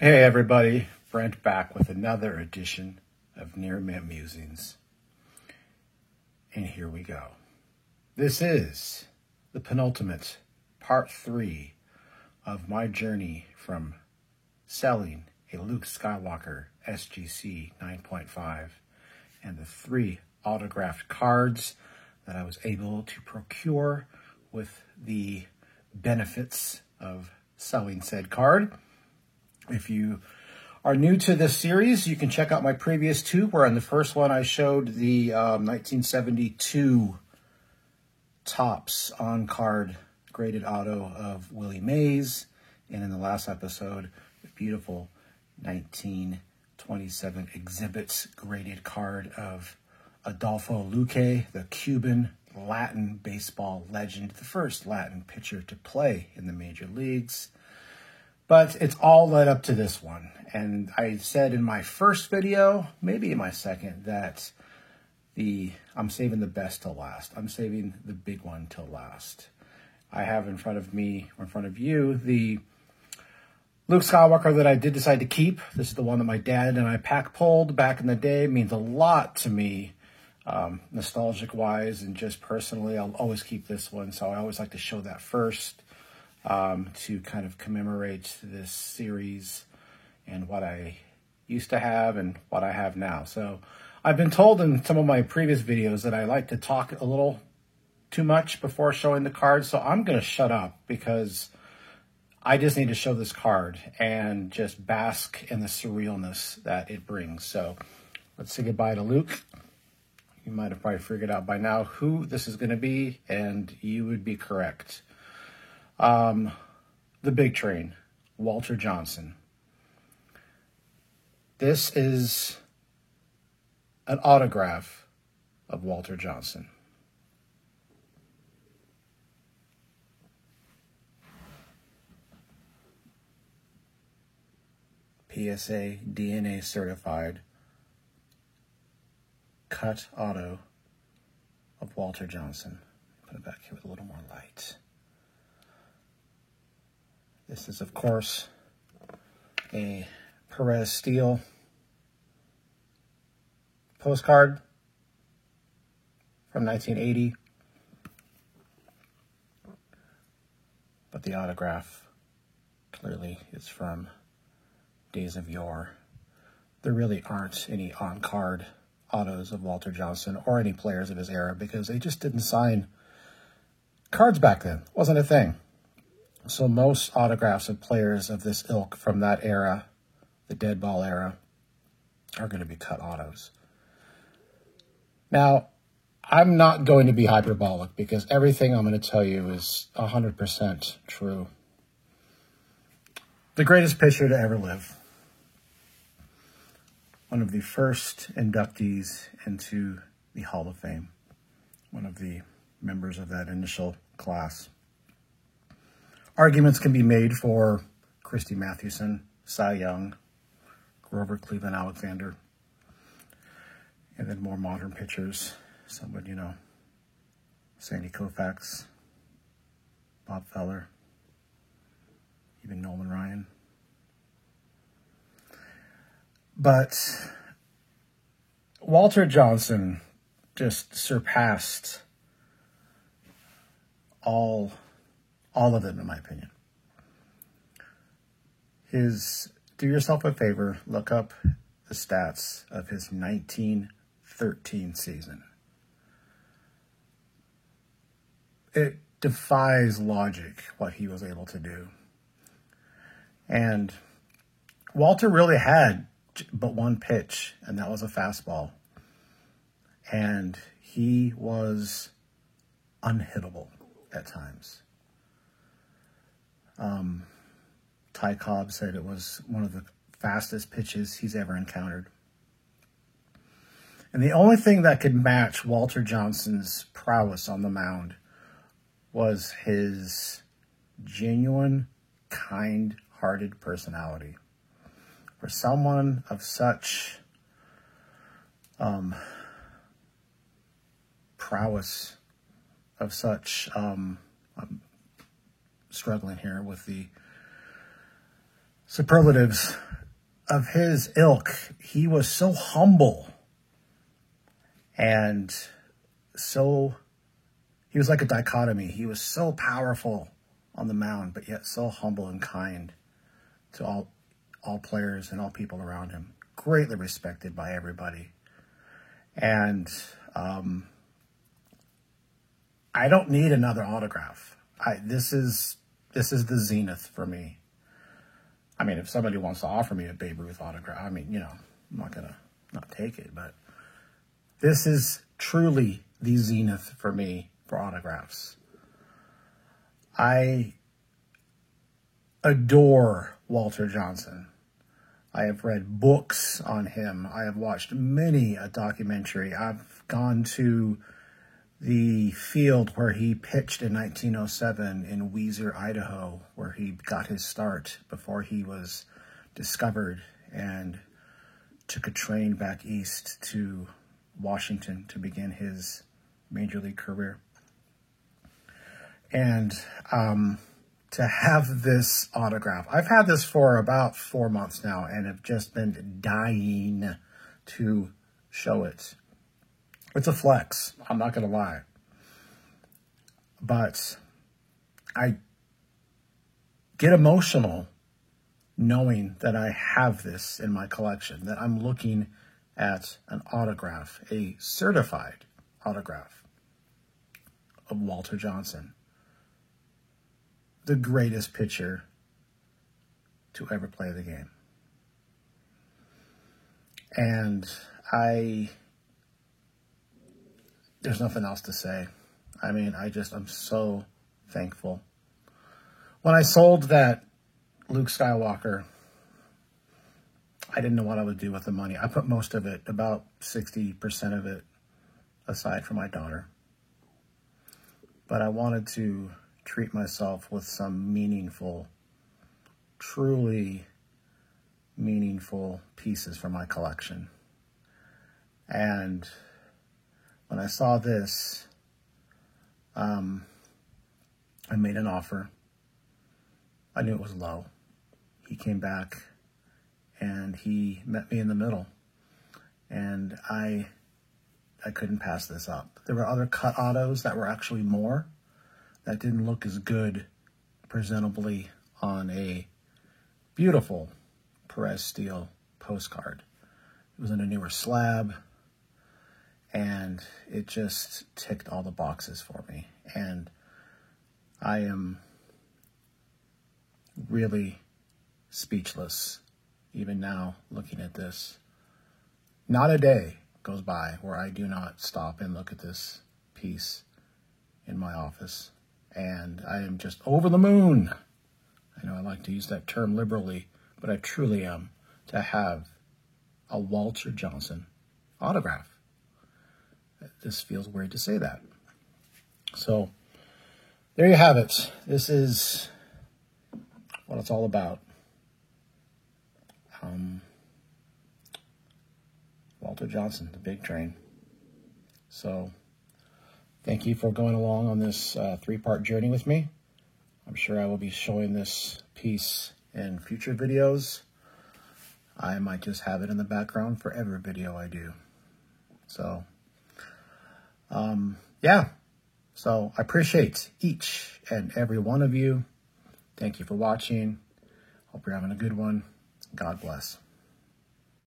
Hey everybody, Brent back with another edition of Near Mint Musings. And here we go. This is the penultimate part 3 of my journey from selling a Luke Skywalker SGC 9.5 and the 3 autographed cards that I was able to procure with the benefits of selling said card. If you are new to this series, you can check out my previous two, where in the first one I showed the 1972 Topps on-card graded auto of Willie Mays, and in the last episode, the beautiful 1927 Exhibits graded card of Adolfo Luque, the Cuban Latin baseball legend, the first Latin pitcher to play in the major leagues. But it's all led up to this one. And I said in my first video, maybe in my second, that I'm saving the best till last. I'm saving the big one till last. I have in front of me, or in front of you, the Luke Skywalker that I did decide to keep. This is the one that my dad and I pack pulled back in the day. It means a lot to me, nostalgic-wise, and just personally. I'll always keep this one, so I always like to show that first. To kind of commemorate this series and what I used to have and what I have now. So I've been told in some of my previous videos that I like to talk a little too much before showing the card. So I'm going to shut up because I just need to show this card and just bask in the surrealness that it brings. So let's say goodbye to Luke. You might have probably figured out by now who this is going to be, and you would be correct. The big train, Walter Johnson. This is an autograph of Walter Johnson. PSA DNA certified cut auto of Walter Johnson. Put it back here with a little more light. This is, of course, a Perez Steel postcard from 1980. But the autograph clearly is from days of yore. There really aren't any on-card autos of Walter Johnson or any players of his era because they just didn't sign cards back then. It wasn't a thing. So most autographs of players of this ilk from that era, the dead ball era, are going to be cut autos. Now, I'm not going to be hyperbolic because everything I'm going to tell you is 100% true. The greatest pitcher to ever live. One of the first inductees into the Hall of Fame. One of the members of that initial class. Arguments can be made for Christy Mathewson, Cy Young, Grover Cleveland Alexander, and then more modern pitchers. Some would, Sandy Koufax, Bob Feller, even Nolan Ryan. But Walter Johnson just surpassed all of them, in my opinion. Do yourself a favor, look up the stats of his 1913 season. It defies logic what he was able to do. And Walter really had but one pitch, and that was a fastball. And he was unhittable at times. Ty Cobb said it was one of the fastest pitches he's ever encountered. And the only thing that could match Walter Johnson's prowess on the mound was his genuine, kind-hearted personality. For someone of such prowess, of such struggling here with the superlatives of his ilk. He was so humble and he was like a dichotomy. He was so powerful on the mound, but yet so humble and kind to all players and all people around him. Greatly respected by everybody. And I don't need another autograph. This is the zenith for me. I mean, if somebody wants to offer me a Babe Ruth autograph, I mean, I'm not going to not take it, but this is truly the zenith for me for autographs. I adore Walter Johnson. I have read books on him. I have watched many a documentary. I've gone to the field where he pitched in 1907 in Weiser, Idaho, where he got his start before he was discovered and took a train back east to Washington to begin his major league career. And to have this autograph, I've had this for about 4 months now and have just been dying to show it. It's a flex, I'm not going to lie. But I get emotional knowing that I have this in my collection, that I'm looking at an autograph, a certified autograph of Walter Johnson, the greatest pitcher to ever play the game. And there's nothing else to say. I mean, I'm so thankful. When I sold that Luke Skywalker, I didn't know what I would do with the money. I put most of it, about 60% of it, aside for my daughter. But I wanted to treat myself with some meaningful, truly meaningful pieces from my collection. And when I saw this, I made an offer. I knew it was low. He came back and he met me in the middle. And I couldn't pass this up. There were other cut autos that were actually more, that didn't look as good presentably on a beautiful Perez Steel postcard. It was in a newer slab, and it just ticked all the boxes for me. And I am really speechless, even now, looking at this. Not a day goes by where I do not stop and look at this piece in my office. And I am just over the moon. I know I like to use that term liberally, but I truly am, to have a Walter Johnson autograph. This feels weird to say that. So, there you have it. This is what it's all about. Walter Johnson, the big train. So, thank you for going along on this 3-part journey with me. I'm sure I will be showing this piece in future videos. I might just have it in the background for every video I do. So, yeah. So, I appreciate each and every one of you. Thank you for watching. Hope you're having a good one. God bless.